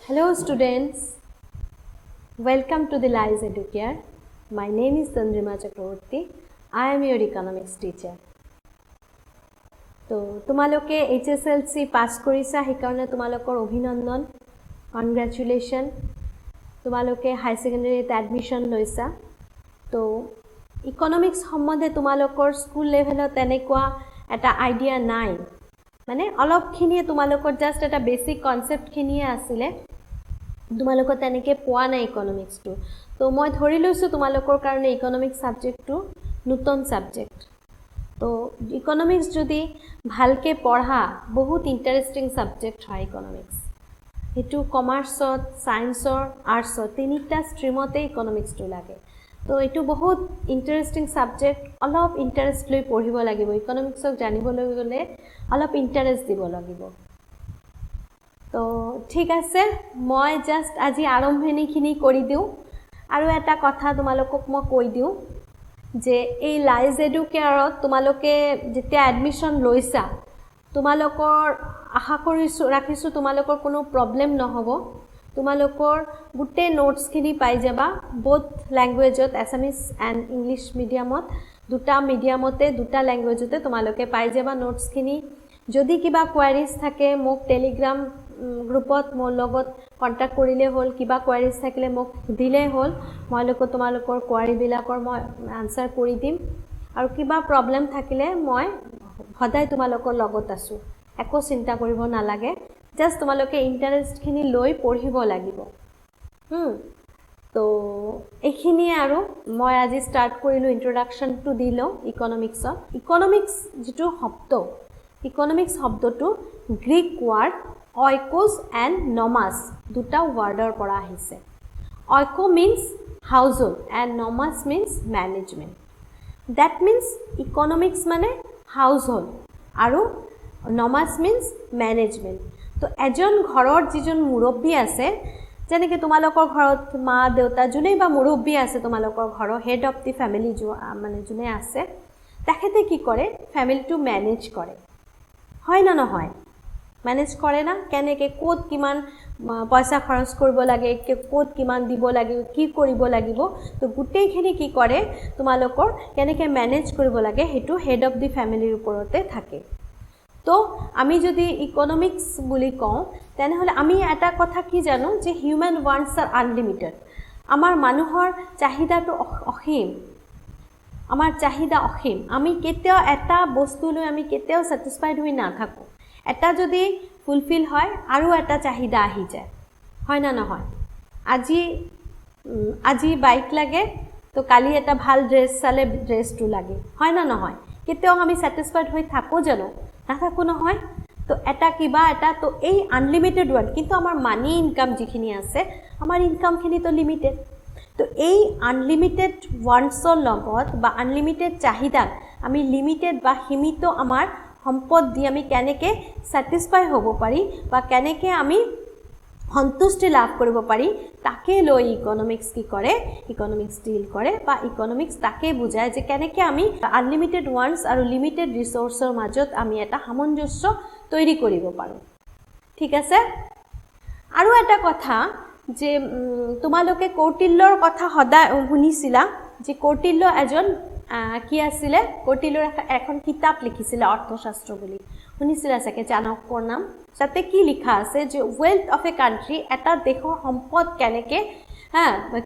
Hello students, welcome to the Lies Educare. My name is Sandrima Chakraborty. I am your economics teacher. So, তোমালোকে HSLC pass কৰিছা হেকাৰণে তোমালোকৰ অভিনন্দন, congratulation. তোমালোকে হাই সেকেন্ডাৰীত admission লৈছা। তো economics সম্বন্ধে তোমালোকৰ স্কুল লেভেলত এনেকুৱা এটা আইডিয়া নাই, মানে অলপখিনিয়ে তোমালোকৰ জাস্ট এটা বেসিক কনসেপ্ট খিনিয়ে আছিলে, তোমালোকৰ তেনেকৈ পোৱা নাই ইকোনমিক্সটো। তো মই ধৰি লৈছোঁ তোমালোকৰ কাৰণে ইকোনমিক্স সাবজেক্টটো নতুন সাবজেক্ট। তো ইকোনমিক্স যদি ভালকে পঢ়া বহুত ইন্টারেস্টিং সাবজেক্ট হয় ইকোনমিক্স। এটো কমাৰ্সত, সায়েন্সৰ, আৰ্টসৰ তিনিটা স্ট্ৰীমতে ইকোনমিক্সটো লাগে। তো এটো বহুত ইন্টারেস্টিং সাবজেক্ট, অলপ ইন্টারেস্ট লৈ পঢ়িব লাগিব। ইকোনমিক্সক জানিবলৈ গ'লে অলপ ইন্টারেস্ট দিব লাগিব। তো ঠিক আছে, মই জাস্ট আজি আৰম্ভণিখিনি কৰি দিওঁ আৰু এটা কথা তোমালোকক মই কৈ দিওঁ যে এই লাইজ এডুকেয়াৰত তোমালোকে যেতিয়া এডমিশন লৈছা, তোমালোকৰ আশা কৰিছোঁ ৰাখিছোঁ তোমালোকৰ কোনো প্ৰব্লেম নহ'ব। তোমালোকৰ গোটেই নোটছখিনি পাই যাবা, বোথ ল্যাঙ্গুৱেজত, এছামিজ এণ্ড ইংলিছ মিডিয়ামত, দুটা মিডিয়ামতে দুটা ল্যাঙ্গুৱেজতে তোমালোকে পাই যাবা নোটছখিনি। যদি কিবা কোৱাৰিজ থাকে মোক টেলিগ্ৰাম গ্ৰুপত মোৰ লগত কন্টাক্ট কৰিলে হ'ল, কিবা কোৱাৰিজ থাকিলে মোক দিলে হ'ল, মই তোমালোকৰ কোৱাৰিবিলাকৰ মই আনসাৰ কৰি দিম। আৰু কিবা প্ৰব্লেম থাকিলে মই সদায় তোমালোকৰ লগত আছোঁ, একো চিন্তা কৰিব নালাগে। জাস্ট তোমালোকে ইন্টাৰেষ্টখিনি লৈ পঢ়িব লাগিব। তো এইখিনিয়ে আৰু মই আজি ষ্টাৰ্ট কৰিলোঁ, ইন্ট্ৰডাকশ্যনটো দি লওঁ ইকোনমিক্সত। ইকোনমিক্স যিটো শব্দ, ইকোনমিক্স শব্দটো গ্ৰীক ৱাৰ্ড অইকোছ এণ্ড নমাছ দুটা ৱাৰ্ডৰ পৰা আহিছে। অইকো মিন্স হাউজ হোল্ড এণ্ড নমাছ means management. That means economics মানে হাউজ হোল্ড আৰু নমাছ মিন্স মেনেজমেণ্ট। তো এজন ঘৰৰ যিজন মুৰব্বী আছে, যেনেকৈ তোমালোকৰ ঘৰত মা দেউতা যোনেই বা মুৰব্বী আছে, তোমালোকৰ ঘৰৰ হেড অফ দি ফেমিলি মানে যোনে আছে, তেখেতে কি কৰে, ফেমিলিটো মেনেজ কৰে, হয় না নহয়? মেনেজ কৰে না, কেনেকৈ ক'ত কিমান পইচা খৰচ কৰিব লাগে, ক'ত কিমান দিব লাগিব, কি কৰিব লাগিব। তো গোটেইখিনি কি কৰে তোমালোকৰ কেনেকৈ মেনেজ কৰিব লাগে সেইটো হেড অফ দি ফেমিলিৰ ওপৰতে থাকে। তো আমি যদি ইকোনমিক্স বুলি কওঁ তেনেহ'লে আমি এটা কথা কি জানো যে হিউম্যান ওয়ান্টস আর আনলিমিটেড। আমাৰ মানুহৰ চাহিদাটো অসীম, আমাৰ চাহিদা অসীম। আমি কেতিয়াও এটা বস্তু লৈ আমি কেতিয়াও স্যাটিসফাইড হৈ নাথাকোঁ। এটা যদি ফুলফিল হয় আৰু এটা চাহিদা আহি যায়, হয় না নহয়? আজি বাইক লাগে, তো কালি এটা ভাল ড্ৰেছ চালে ড্ৰেছটো লাগে, হয় না নহয়? কেতিয়াও আমি স্যাটিসফাইড হৈ থাকোঁ জানো? নাথাকোঁ নহয়। তো এটা কিবা এটা, তো এই আনলিমিটেড ওয়ার্ড, কিন্তু আমার মানি ইনকাম যিখিনি আছে, আমার ইনকামখিনি তো লিমিটেড। তো এই আনলিমিটেড ওয়ান্টছৰ লগত বা আনলিমিটেড চাহিদাক আমি লিমিটেড বা সীমিত আমাৰ সম্পদ দি আমি কেনেকৈ স্যাটিসফাই হ'ব পাৰি বা কেনেকৈ আমি সন্তুষ্টি লাভ কৰিব পাৰি, তাকে লৈ ইকোনমিক্স কি কৰে, ইকোনমিক্স ডিল কৰে বা ইকোনমিক্স তাকে বুজায় যে কেনেকৈ আমি আনলিমিটেড ওয়ান্টছ আৰু লিমিটেড ৰিসোৰ্সৰ মাজত আমি এটা সামঞ্জস্য তৈৰি কৰিব পাৰোঁ। ঠিক আছে? আৰু এটা কথা যে তোমালোকে কৌটিল্যৰ কথা সদায় শুনিছিলা যে কৌটিল্য এজন কি আছিলে, কৌটিল্যৰ এখন কিতাপ লিখিছিলে অৰ্থশাস্ত্ৰ বুলি, শুনিছিলা চাগে, চাণক্যৰ নাম। তাতে কি লিখা আছে যে ওয়েলথ অফ এ কান্ট্ৰি, এটা দেশৰ সম্পদ কেনেকৈ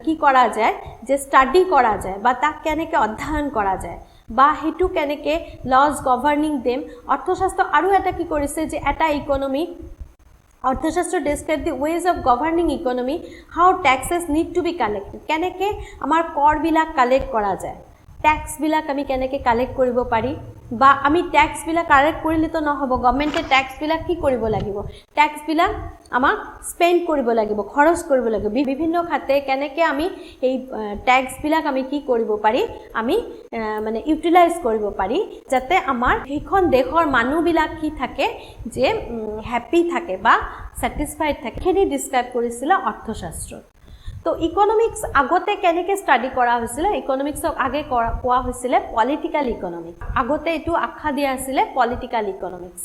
কি কৰা যায়, যে ষ্টাডি কৰা যায় বা তাক কেনেকৈ অধ্যয়ন কৰা যায় বা সেইটো কেনেকৈ লজ গভৰ্নিং দেম। অৰ্থশাস্ত্ৰ আৰু এটা কি কৰিছে যে এটা economy, অৰ্থশাস্ত্ৰ describe the ways of governing economy, how taxes need to B collected, কেনেকৈ আমাৰ কৰবিলাক কালেক্ট কৰা যায়, ট্যাক্সবিলাক আমি কেনেকৈ কালেক্ট কৰিব পাৰি বা আমি ট্যাক্সবিলাক কালেক্ট কৰিলেতো নহ'ব, গভৰ্ণমেণ্টে ট্যাক্সবিলাক কি কৰিব লাগিব, ট্যাক্সবিলাক আমাক স্পেণ্ড কৰিব লাগিব, খৰচ কৰিব লাগিব বিভিন্ন খাতে। কেনেকৈ আমি এই ট্যাক্সবিলাক আমি কি কৰিব পাৰি, আমি মানে ইউটিলাইজ কৰিব পাৰি, যাতে আমাৰ সেইখন দেশৰ মানুহবিলাক কি থাকে, যে হ্যাপি থাকে বা স্যাটিসফাইড থাকে, সেইখিনি ডিসক্ৰাইব কৰিছিলে অৰ্থশাস্ত্ৰত। তো ইকোনমিক্স আগতে কেনেকৈ ষ্টাডি কৰা হৈছিলে, ইকোনমিক্সক আগে কোৱা হৈছিলে পলিটিক্যাল ইকোনমিক্স। আগতে এইটো আখ্যা দিয়া আছিলে পলিটিক্যাল ইকোনমিক্স।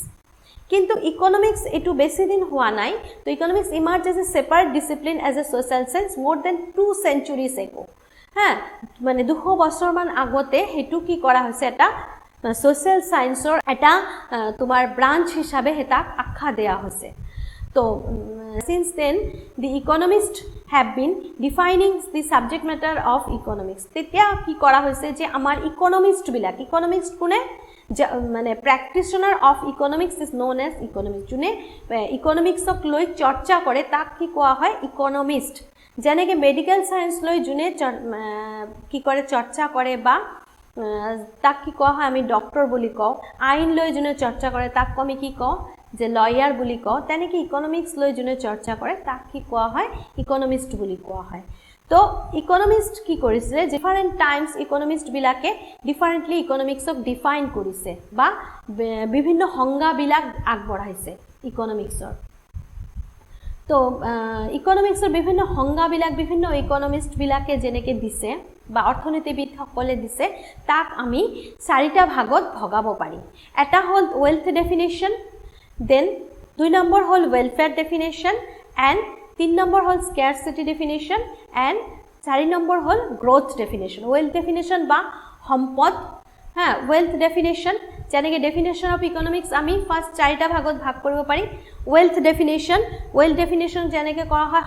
কিন্তু ইকোনমিক্স এটু বেছি দিন হোৱা নাই তো economics emerge as a separate discipline as a social science more than 2 centuries ago হ্যাঁ মানে 200 বছৰ মান আগতে হেতু কি কৰা হৈছে এটা সোশ্যাল সায়েন্সৰ এটা তোমাৰ ব্ৰাঞ্চ হিচাপে হেতাক আখ্যা দিয়া হৈছে তো since then the economists have been defining the subject matter of economics তেতিয়া কি কৰা হৈছে যে আমাৰ ইকোনমিস্ট বিলাক ইকোনমিক্স কোনে মানে practitioner of economics is known as economics জুনে ইকোনমিক্সক লৈ চর্চা করে তাক কি কোয়া হয় ইকোনমিস্ট যেনেকে মেডিকেল সায়েন্স লৈ জুনে কি করে চর্চা করে বা তাক কি কোয়া হয় আমি ডক্টর বলি কও আইন লৈ জুনে চর্চা করে তাক আমি কি কও যে লয়ার বলি কও তেনেকে ইকোনমিক্স লৈ জুনে চর্চা করে তাক কি কোয়া হয় ইকোনমিস্ট বলি কোয়া হয় তো ইকোনমিস্ট কি কৰিছে ডিফাৰেন্ট টাইমস ইকোনমিস্ট বিলাকে ডিফাৰেন্টলি ইকোনমিক্সক ডিফাইন কৰিছে বা বিভিন্ন সংজ্ঞা বিলাক আগবঢ়াইছে ইকোনমিক্সৰ তো ইকোনমিক্সৰ বিভিন্ন সংজ্ঞা বিলাক বিভিন্ন ইকোনমিস্ট বিলাকে যেনেকে দিছে বা অৰ্থনীতিবিদ সকলে দিছে তাক আমি চাৰিটা ভাগত ভগাব পাৰি এটা হল ওয়েলথ ডেফিনিশন দেন 2 নম্বৰ হল ওয়েলফেয়ার ডেফিনিশন এন্ড 3 নম্বর হল স্কারসিটি ডেফিনিশন এন্ড 4 নম্বর হল গ্রোথ ডেফিনিশন ওয়েলথ ডেফিনিশন বা সম্পদ হ্যাঁ ওয়েলথ ডেফিনিশন যেনেকে ডেফিনিশন অফ ইকোনমিক্স আমি ফার্স্ট 4টা ভাগত ভাগ কৰিব পাৰি ওয়েলথ ডেফিনিশন যেনেকে কৰা হয়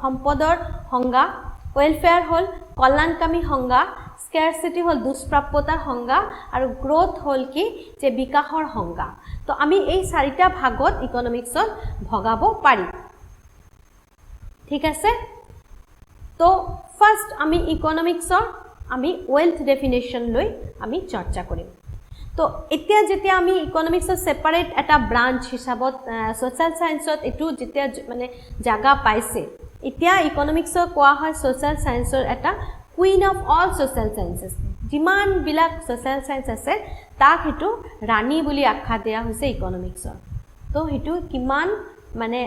সম্পদৰ সংজ্ঞা ওয়েলফেয়াৰ হল কল্যাণকামী সংজ্ঞা স্কাৰসিটি হল দুষ্প্ৰাপ্যতাৰ সংজ্ঞা আৰু গ্ৰোথ হল কি যে বিকাশৰ সংজ্ঞা তো আমি এই 4টা ভাগত ইকোনমিক্সত ভগাব পাৰি ঠিক আছে তো ফাৰ্স্ট আমি ইকোনমিক্সৰ আমি ওয়েলথ ডেফিনিশন লৈ আমি চৰ্চা কৰিম তো এতিয়া যেতিয়া আমি ইকোনমিক্সৰ সেপাৰেট এটা ব্ৰাঞ্চ হিচাপত সোশ্যাল সায়েন্সত এটু যেতিয়া মানে জায়গা পাইছে এতিয়া ইকোনমিক্সৰ কোৱা হয় সোশ্যাল সায়েন্সৰ এটা queen of all social sciences যিমান বিলাক সোশ্যাল সায়েন্স আছে তাক হেতু ৰাণী বুলি আখ্যা দিয়া হৈছে ইকোনমিক্সৰ তো হেতু কিমান মানে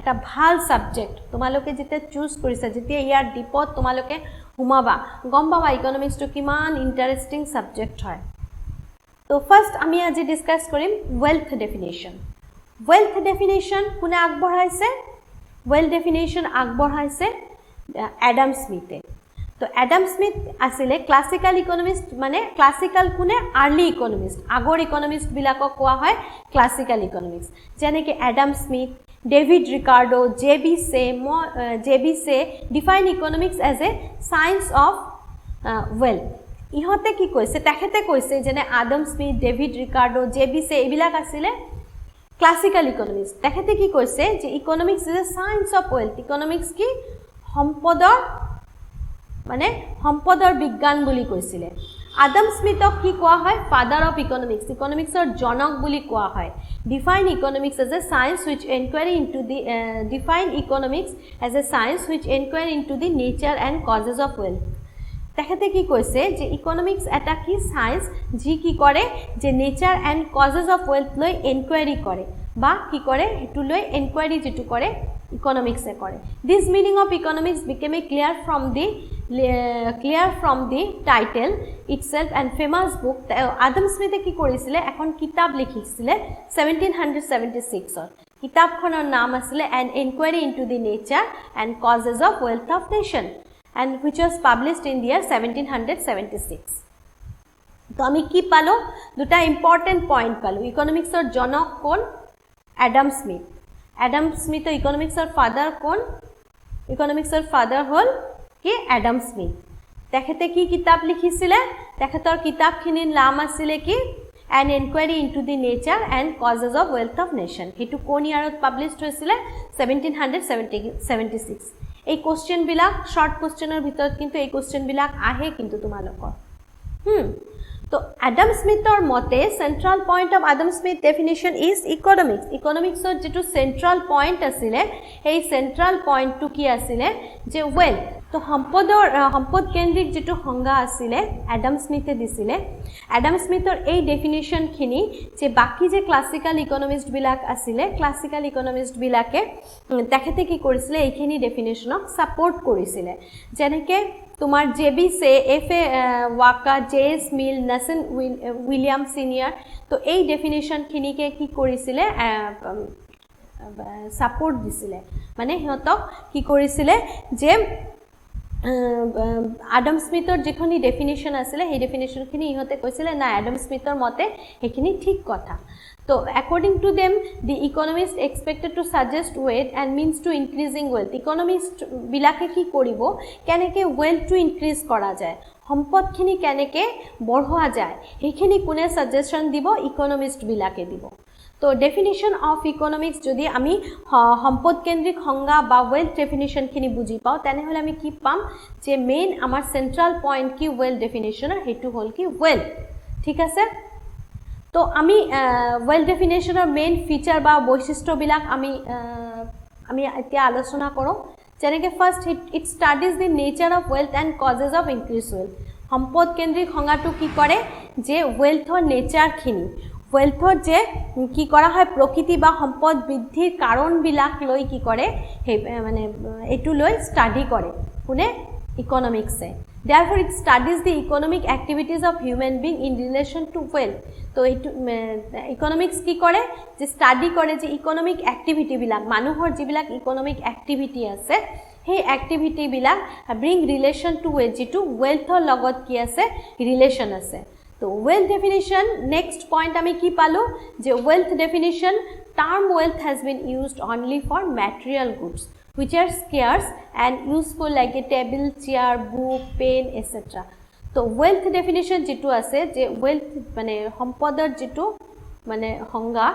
এটা ভাল সাবজেক্ট তোমালোকে যেতে চুজ কৰিছা যেতে ইয়াৰ ডিপত তোমালোকে হুমাবা গম পাবা ইকোনমিক্স তো কিমান ইন্টাৰেস্টিং সাবজেক্ট হয় তো ফাৰ্স্ট আমি আজি ডিসকাস কৰিম ওয়েলথ ডেফিনিশন কোনে আগবঢ়াইছে ওয়েলথ ডেফিনিশন আগবঢ়াইছে এডাম স্মিথে তো এডাম স্মিথ আসলে ক্লাসিক্যাল ইকোনমিস্ট মানে ক্লাসিক্যাল কোনে আর্লি ইকোনমিস্ট আগৰ ইকোনমিস্ট বিলাকক কোৱা হয় ক্লাসিক্যাল ইকোনমিক্স যেনেকে Adam Smith David Ricardo J B Say define economics as a science of wealth ইহতে কি কৈছে তেখেতে কৈছে যেনে Adam Smith David Ricardo J B Say এইবিলাক আসলে ক্লাসিক্যাল ইকোনমিক্স তেখেতে কি কৈছে যে economics is a science of wealth economics কি সম্পদৰ বিজ্ঞান বুলি কৈছিলে আডাম স্মিথক কি কোৱা হয় ফাদাৰ অফ ইকোনমিক্স ইকোনমিক্সৰ জনক বুলি কোৱা হয় define economics as a science which enquiry into the define economics as a science which enquiry into the nature and causes of wealth তেখেতে কি কৈছে যে ইকোনমিক্স এটা কি সায়েন্স যি কি কৰে যে nature and causes of wealth লৈ এনকোয়াৰি কৰে বা কি কৰে হেতু লৈ এনকোয়াৰি যেটু কৰে ইকোনমিক্সে কৰে this meaning of economics became a clear from the title itself and famous book Adam স্মিথে কি কৰিছিলে এখন কিতাপ লিখিছিলে 1776 কিতাপখনৰ নাম আছিল an enquiry into the nature and causes of wealth of nation and which was published in the year 1776 তো আমি কি পালো দুটা ইম্পর্টেন্ট পয়েন্ট পালো ইকোনমিক্সৰ জনক কোন এডাম স্মিথ ইকোনমিক্সৰ ফাদাৰ কোন ইকোনমিক্সৰ ফাদাৰ হল কি এডাম স্মিথ তেখেতে কি কিতাপ লিখিছিলে তেখেতৰ কিতাপখিনিৰ নাম আছিল কি an inquiry into the nature and causes of wealth of nation হেতু কোন ইয়াৰত পাবলিশড হৈছিল 1776 এই কোশ্চেন বিলাক শৰ্ট কোশ্চেনৰ ভিতৰত কিন্তু এই কোশ্চেন বিলাক আহে কিন্তু তোমালোকৰ তো এডাম স্মিথৰ মতে central point of Adam Smith definition is ইকোনমিক্সৰ যেটো সেন্ট্ৰাল পয়েন্ট আছিল এই সেন্ট্ৰাল পয়েন্টটো কি আছিল যে ওয়েলথ তো সম্পদ কেন্দ্ৰিক যেটো সংজ্ঞা আছিলে এডাম স্মিথে দিছিলে এডাম স্মিথৰ এই ডেফিনিশ্যনখিনি যে বাকি যে ক্লাসিক্যাল ইকোনমিস্ট বিলাক আছিলে ক্লাসিক্যাল ইকোনমিস্ট বিলাকে তেখেতে কি কৰিছিলে এইখিনি ডেফিনিশ্যনক সাপোৰ্ট কৰিছিলে যেনেকে তোমাৰ J B Say F A Walker J S Mill Nassau William Senior তো এই ডেফিনিশ্যনখিনিকে কি কৰিছিলে সাপোৰ্ট দিছিলে মানে হিহঁতক কি কৰিছিলে যে এডাম স্মিথৰ যিখিনি ডেফিনিশ্যন আছিলে সেই ডেফিনিশ্যনখিনি ইহঁতে কৈছিলে না এডাম স্মিথৰ মতে সেইখিনি ঠিক কথা তো according to them the economist expected to suggest wait and means to increasing wealth economist বিলাকে কি কৰিব কেনেকে ওয়েলথ টু ইনক্ৰিজ কৰা যায় সম্পদখিনি কেনেকে বঢ়োৱা যায় সেইখিনি কোনে সাজেশন দিব ইকোনমিস্ট বিলাকে দিব তো ডেফিনিশ্যন অফ ইকোনমিক্স যদি আমি সম্পদ কেন্দ্রিক সংজ্ঞা বা ওয়েলথ ডেফিনিশ্যনখিনি বুজি পাওঁ তেনেহলে আমি কি পাম যে মেইন আমাৰ সেন্ট্ৰাল পয়েন্ট কি ওয়েলথ ডেফিনিশ্যনৰ হেতু হল কি ওয়েলথ ঠিক আছে তো আমি ওয়েলথ ডেফিনিশ্যনৰ মেইন ফিচাৰ বা বৈশিষ্ট্যবিলাক আমি এতিয়া আলোচনা কৰোঁ যেনেকে first it studies the nature of wealth and causes of increase wealth সম্পদ কেন্দ্রিক সংজ্ঞাটো কি কৰে যে ওয়েলথৰ নেচাৰখিনি ওয়েলথৰ যে কি কৰা হয় প্ৰকৃতি বা সম্পদ বৃদ্ধিৰ কাৰণবিলাক লৈ কি কৰে মানে এটু লৈ স্টাডি কৰে কোনে ইকোনমিক্সে therefore it studies the economic activities of human being in relation to wealth তো এটু ইকোনমিক্স কি কৰে যে স্টাডি কৰে যে ইকোনমিক অ্যাক্টিভিটি বিলাক মানুহৰ যিবিলাক ইকোনমিক অ্যাক্টিভিটি আছে সেই অ্যাক্টিভিটি বিলাক ব্ৰিং ৰিলেশন টু ওয়েলথ যেটো ওয়েলথৰ লগত কি আছে ৰিলেশন আছে তো wealth definition next point আমি কি পালো যে wealth definition term wealth has been used only for material goods which are scarce and useful like a table chair book pen etc তো wealth definition যেটো আছে যে wealth মানে সম্পদৰ যেটো মানে সংজ্ঞা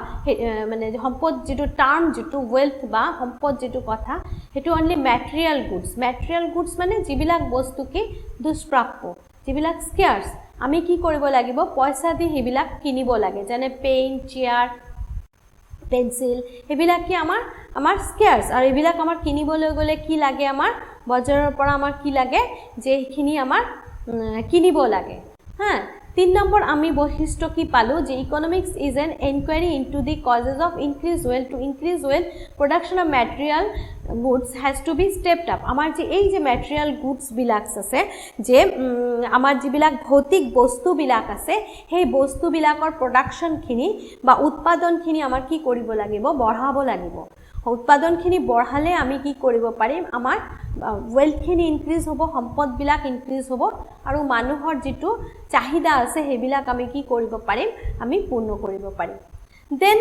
মানে সম্পদ যেটো টার্ম যেটো wealth বা সম্পদ যেটো কথা হেতু only material goods মানে যিবিলাক বস্তু কি দুষ্প্ৰাপ্য যিবিলাক scarce আমি কি কৰিব লাগিব পইচা দি হেবিলাক কিনিব লাগে যেনে পেন চেয়াৰ পেন্সিল হেবিলাক কি আমাৰ স্কেয়াৰ্স আৰু হেবিলাক আমাৰ কিনিবলৈ গলে কি লাগে আমাৰ বজাৰৰ পৰা আমাৰ কি লাগে যে এইখিনি আমাৰ কিনিব লাগে হ্যাঁ 3 নম্বৰ আমি বৈশিষ্ট্য কি পালো যে economics is an enquiry into the causes of increase wealth to increase wealth production of material goods has to be stepped up আমাৰ যে এই যে ম্যাটেৰিয়াল গুডস বিলাক আছে যে আমাৰ যিবিলাক ভৌতিক বস্তু বিলাক আছে সেই বস্তু বিলাকৰ প্ৰোডাকশনখিনি বা উৎপাদনখিনি আমাৰ কি কৰিব লাগিব বঢ়াব লাগিব উৎপাদনখিনি বঢ়ালে আমি কি কৰিব পাৰিম আমাৰ ওয়েলথখিনি ইনক্ৰিজ হ'ব সম্পদ বিলাক ইনক্ৰিজ হ'ব আৰু মানুহৰ যেটো চাহিদা আছে হেবিলাক আমি কি কৰিব পাৰিম আমি পূৰ্ণ কৰিব পাৰিম then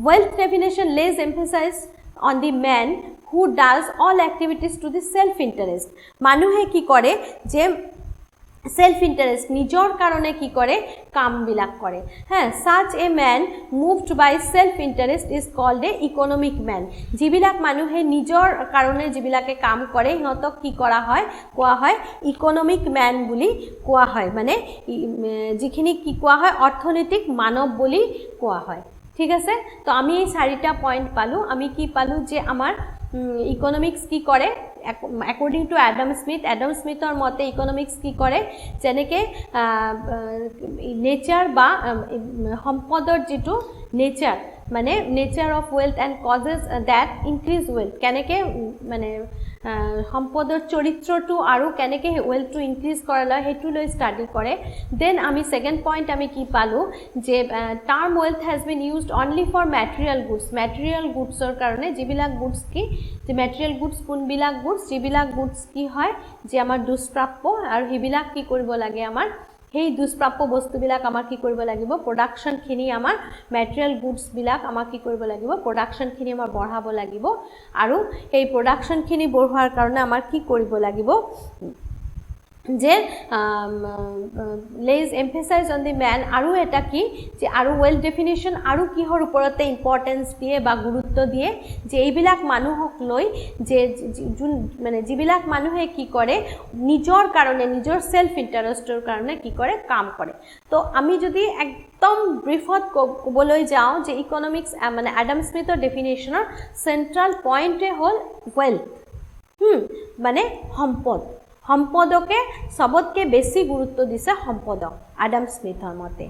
wealth definition lays emphasis on the man who does all activities to the self interest মানুহে কি কৰে যে self interest নিজৰ কাৰণে কি কৰে কাম বিলাক কৰে হ্যাঁ such a man moved by self interest is called a economic man যিবিলাক মানুহে নিজৰ কাৰণে যিবিলাকে কাম কৰে হিহঁতক কি কৰা হয় কোৱা হয় ইকোনমিক ম্যান বুলি কোৱা হয় মানে যিখিনি কি কোৱা হয় অৰ্থনৈতিক মানৱ বুলি কোৱা হয় ঠিক আছে তো আমি এই চাৰিটা পয়েন্ট পালো আমি কি পালো যে আমাৰ ইকোনমিক্স কি কৰে according to Adam Smithৰ মতে ইকোনমিক্স কি কৰে যেনেকে নেচাৰ বা সম্পদৰ যেটো নেচাৰ মানে nature of wealth and causes that increase wealth কেনেকে মানে সম্পদৰ চৰিত্ৰটো আৰু কেনেকে ওয়েলথটো ইনক্ৰিজ কৰালা হেতু লৈ স্টাডি কৰে দেন আমি সেকেন্ড পয়েন্ট আমি কি পালো যে term wealth has been used only for material গুডসৰ কাৰণে যিবিলাক গুডস কি যে ম্যাটেৰিয়াল গুডস কোনবিলাক গুডস যিবিলাক গুডস কি হয় যে আমাৰ দুষ্প্ৰাপ্য আৰু হেবিলাক কি কৰিব লাগে আমাৰ সেই দুষ্প্ৰাপ্য বস্তুবিলাক আমাৰ কি কৰিব লাগিব প্ৰোডাকশনখিনি আমাৰ ম্যাটেৰিয়াল গুডস বিলাক আমাৰ কি কৰিব লাগিব প্ৰোডাকশনখিনি আমাৰ বঢ়াব লাগিব আৰু এই প্ৰোডাকশনখিনি বঢ়োৱাৰ কাৰণে আমাৰ কি কৰিব লাগিব যে lays emphasis on the man আৰু এটা কি যে আৰু wealth definition আৰু কিহৰ ওপৰতে ইম্পৰ্টেন্স দিয়ে বা গুৰুত্ব দিয়ে যে এইবিলাক মানুহক লৈ যে মানে যিবিলাক মানুহে কি কৰে নিজৰ কাৰণে নিজৰ সেলফ ইন্টাৰেষ্টৰ কাৰণে কি কৰে কাম কৰে তো আমি যদি একদম ব্ৰিফত ক'বলৈ যাওঁ যে ইকোনমিক্স মানে এডাম স্মিথৰ ডেফিনিশ্যনৰ সেন্ট্ৰাল পয়েন্টে হল ওয়েলথ মানে সম্পদ সম্পদকে সবতকে বেছি গুৰুত্ব দিছে সম্পদক আডাম স্মিথৰ মতে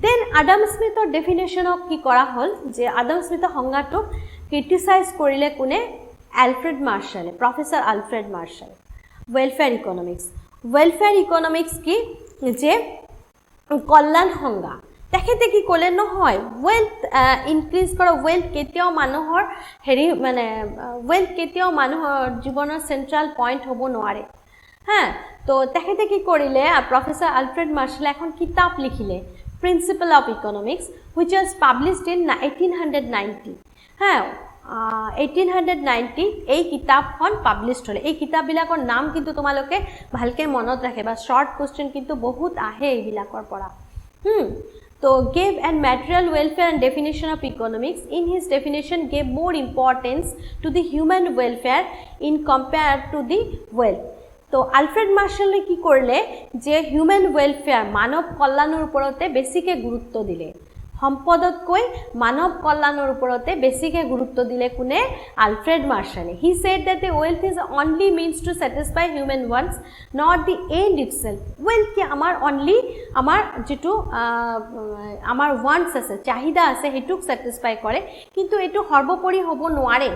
দেন আডাম স্মিথৰ ডেফিনেশ্যনক কি কৰা হ'ল যে আডাম স্মিথৰ সংজ্ঞাটোক ক্ৰিটিসাইজ কৰিলে কোনে আলফ্ৰেড মাৰ্শ্বালে professor Alfred Marshall welfare economics কি যে কল্যাণ সংজ্ঞা তেখেতে কি ক'লে নহয় ওয়েলথ ইনক্রিজ কৰা ওয়েলথ কেতিয়াও মানুহৰ হেৰি মানে ওয়েলথ কেতিয়াও মানুহৰ জীৱনৰ সেন্ট্ৰাল পয়েন্ট হ'ব নোৱাৰে হ্যাঁ তো তেখেতে কি কৰিলে প্ৰফেসৰ আলফ্ৰেড মাৰ্শ্বালে এখন কিতাপ লিখিলে principle of economics which was published in 1890 হ্যাঁ 1890 এই কিতাপখন পাবলিশড হলে এই কিতাপবিলাকৰ নাম কিন্তু তোমালোকে ভালকে মনত ৰাখে বা শৰ্ট কোশ্চেন কিন্তু বহুত আহে এইবিলাকৰ পৰা তো gave and material welfare and definition of economics in his definition gave more importance to the human welfare in compared to the wealth তো আলফ্রেড মার্শ্বালে কি করলে যে হিউম্যান ওয়েলফেয়ার মানব কল্যাণৰ ওপৰতে বেছিকে গুৰুত্ব দিলে সম্পদতকৈ মানৱ কল্যাণৰ ওপৰতে বেছিকে গুৰুত্ব দিলে কোনে আলফ্ৰেড মাৰ্শ্বালে he said that the wealth is only means to satisfy human wants not the end itself wealth কি আমাৰ only আমাৰ যেটো আমাৰ wants আছে চাহিদা আছে হেতুক satisfy কৰে কিন্তু এটো সৰ্বোপৰি হ'ব নোৱাৰে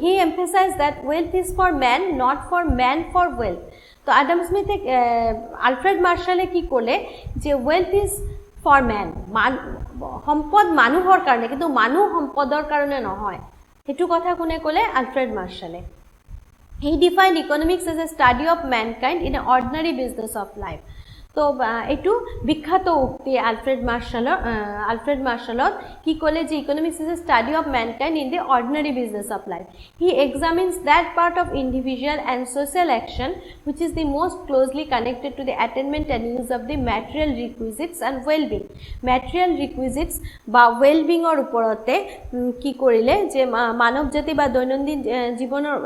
he emphasized that wealth is for man not for man for wealth তো আডাম স্মিথে আলফ্রেড মার্শ্বালে কি ক'লে যে wealth is for man সম্পদ মানুহৰ কাৰণে কিন্তু মানুহ সম্পদৰ কাৰণে নহয় হেতু কথা কোনে ক'লে Alfred মাৰ্শ্বালে he defined economics as a study of mankind in an ordinary business of life তো এটু বিখ্যাত উক্তি আলফ্রেড মার্শ্বালত কি ক'লে যে economics is a study of mankind in the ordinary business of life he examines that part of individual and social action which is the most closely connected to the attainment and use of the material requisites and well-being material requisites বা well-being or ওপৰতে কি কৰিলে যে মানৱ জাতি বা দৈনন্দিন জীৱনৰ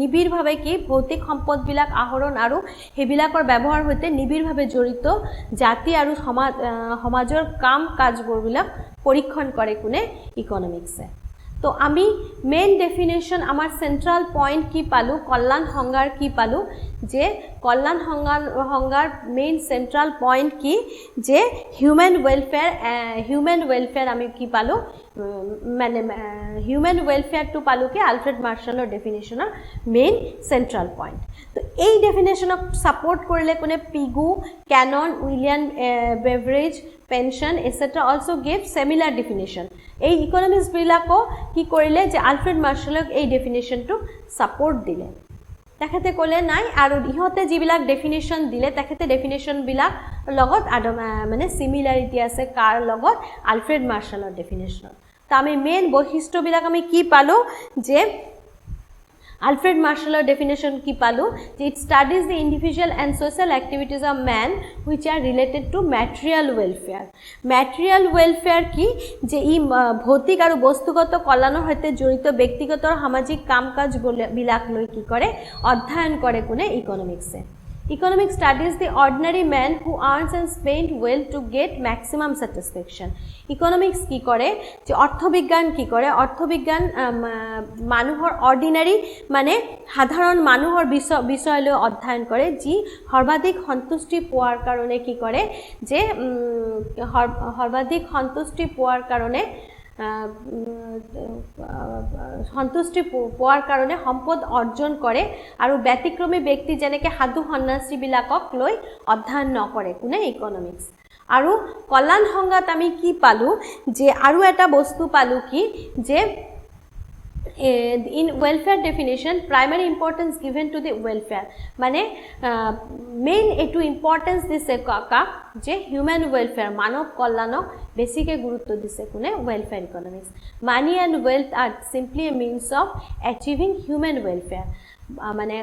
নিবিড়ভাৱে কি ভৌতিক সম্পদবিলাক আহৰণ আৰু হেবিলাকৰ ব্যৱহাৰ হৈতে নিবিড়ভাৱে জড়িত জাতি আৰু সমাজৰ কাম কাজবোৰবিলাক পৰীক্ষণ কৰে কোনে ইকোনমিক্সে তো আমি মেইন ডেফিনেশন আমাৰ সেন্ট্ৰাল পয়েন্ট কি পালো কল্যাণ সংজ্ঞাৰ কি পালো যে কল্যাণ সংজ্ঞাৰ মেইন সেন্ট্রাল পয়েন্ট কি যে হিউম্যান ওয়েলফেয়ার আমি কি পালো মানে হিউম্যান ওয়েলফেয়ার টু পালো কি আলফ্রেড মাৰ্শ্বালৰ ডেফিনেশনৰ মেইন সেন্ট্ৰাল পয়েন্ট তো এই ডেফিনেশনক সাপোৰ্ট কৰিলে কোনে Pigou Cannan William Beveridge Penson etcetera also gave similar definition এই ইকোনমিক্স বিলাকো কি কৰিলে যে আলফ্ৰেড মাৰ্শ্বালক এই ডেফিনেশনটো সাপোৰ্ট দিলে তেখেতে ক'লে নাই আৰু ইহতে যিবিলাক ডেফিনেশন দিলে তেখেতে ডেফিনেশন বিলাক লগত মানে সিমিলাৰিটি আছে কাৰ লগত আলফ্ৰেড মাৰ্শ্বালৰ ডেফিনেশন তো আমি মেইন বৈশিষ্ট্য বিলাক আমি কি পালো যে আলফ্রেড মাৰ্শ্বালৰ ডেফিনেশন কি পালো যে it studies the individual and social activities of man which are related to material welfare কি যে ই ভৌতিক আৰু বস্তুগত কল্যাণৰ সৈতে জড়িত ব্যক্তিগত আৰু সামাজিক কাম-কাজ বিলাক লৈ কি কৰে অধ্যয়ন কৰে কোনে ইকোনমিক্সে Economics studies the ordinary man who earns and spends well to get maximum satisfaction. Economics কি কৰে যে অৰ্থবিজ্ঞান কি কৰে অৰ্থবিজ্ঞান মানুহৰ অৰ্ডিনাৰী মানে সাধাৰণ মানুহৰ বিষয়লৈ অধ্যয়ন কৰে যি সৰ্বাধিক সন্তুষ্টি পোৱাৰ কাৰণে কি কৰে যে সৰ্বাধিক সন্তুষ্টি পোৱাৰ কাৰণে সন্তুষ্টি পোৱাৰ কাৰণে সম্পদ অৰ্জন কৰে আৰু ব্যতিক্ৰমী ব্যক্তি যেনেকৈ সাধু সন্ন্যাসী বিলাকক লৈ অধ্যয়ন নকৰে কোনে ইকোনমিক্স আৰু কল্যাণ সংজ্ঞাত আমি কি পালো যে আৰু এটা বস্তু পালো কি যে in welfare definition primary importance given to the welfare মানে main etu importance dise ka je human welfare manav kalyanok besike gurutto dise kone welfare economics money and wealth are simply a means of achieving human welfare মানে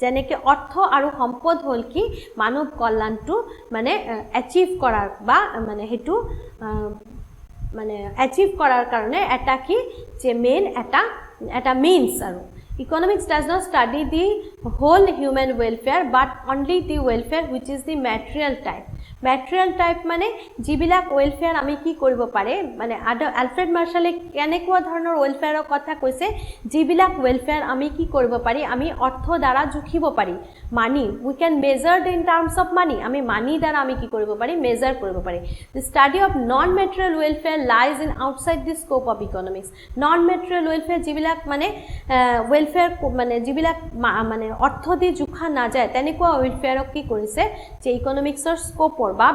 যেনেকে অর্থ আৰু সম্পদ হল কি মানৱ কল্যাণটো মানে achieve কৰাৰ বা মানে হেতু মানে অ্যাচিভ কৰাৰ কাৰণে এটা কি যে মেইন এটা মিন্স আৰু economics does not study the whole human welfare but only the welfare which is the material type material type মানে যিবিলাক ওয়েলফেয়াৰ আমি কি কৰিব পাৰে মানে আলফ্ৰেড মাৰ্শ্বালে কেনেকুৱা ধৰণৰ ওয়েলফেয়াৰৰ কথা কৈছে যিবিলাক ওয়েলফেয়াৰ আমি কি কৰিব পাৰি আমি অৰ্থ দ্বাৰা জুখিব পাৰি মানি উই can measured in terms of money আমি মানি দ্বাৰা আমি কি কৰিব পাৰি মেজাৰ কৰিব পাৰি the study of non material welfare lies in outside the scope of economics non material welfare যিবিলাক মানে ওয়েলফেয়াৰ মানে যিবিলাক মানে অৰ্থ দি জুখা নাযায় তেনেকুৱা ওয়েলফেয়াৰক কি কৰিছে যে ইকনমিক্সৰ স্কোপৰ বা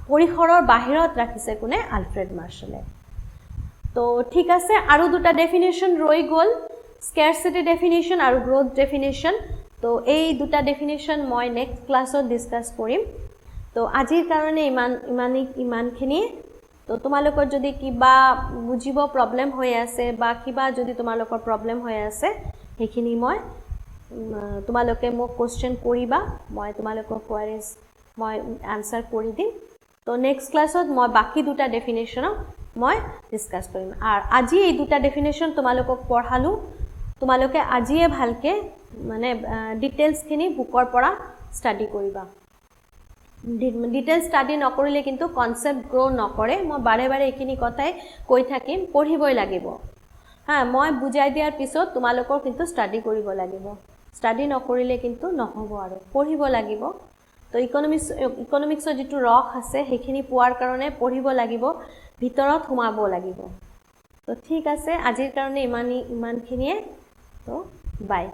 পৰিসৰৰ বাহিৰত ৰাখিছে কোনে আলফ্ৰেড মাৰ্শ্বালে তো ঠিক আছে আৰু দুটা ডেফিনেশন ৰৈ গল স্কাৰচিটি ডেফিনেশন আৰু গ্ৰোথ ডেফিনেশন তো এই দুটা ডেফিনেশন মই নেক্সট ক্লাছত ডিসকাস কৰিম তো আজিৰ কাৰণে ইমানখিনি তো তোমালোকৰ যদি কিবা বুজিব প্ৰবলেম হৈ আছে বা কিবা যদি তোমালোকৰ প্ৰবলেম হৈ আছে সেইখিনি মই তোমালোকে মোক কোৱেশ্চন কৰিবা মই তোমালোকৰ কোৱাৰিজ মই আনসাৰ কৰি দিম তো নেক্সট ক্লাছত মই বাকি দুটা ডেফিনেশন মই ডিসকাস কৰিম আৰু আজি এই দুটা ডেফিনেশন তোমালোকক পঢ়ালো তোমালোকে আজিয়ে ভালকে মানে ডিটেইলস খিনি বুকৰ পৰা ষ্টাডি কৰিবা ডিটেইলস ষ্টাডি নকৰিলে কিন্তু কনসেপ্ট গ্ৰো নকৰে মই বাৰে বাৰে এইখিনি কথাই কৈ থাকিম পঢ়িবই লাগিব হ্যাঁ মই বুজাই দিয়াৰ পিছত তোমালোকৰ কিন্তু ষ্টাডি কৰিব লাগিব ষ্টাডি নকৰিলে কিন্তু নহব আৰু পঢ়িব লাগিব তো ইকনমিক্সৰ যেটো ৰখ আছে সেইখিনি পোৱাৰ কাৰণে পঢ়িব লাগিব ভিতৰত সোমাব লাগিব তো ঠিক আছে আজিৰ কাৰণে ইমানখিনিয়ে তো বাই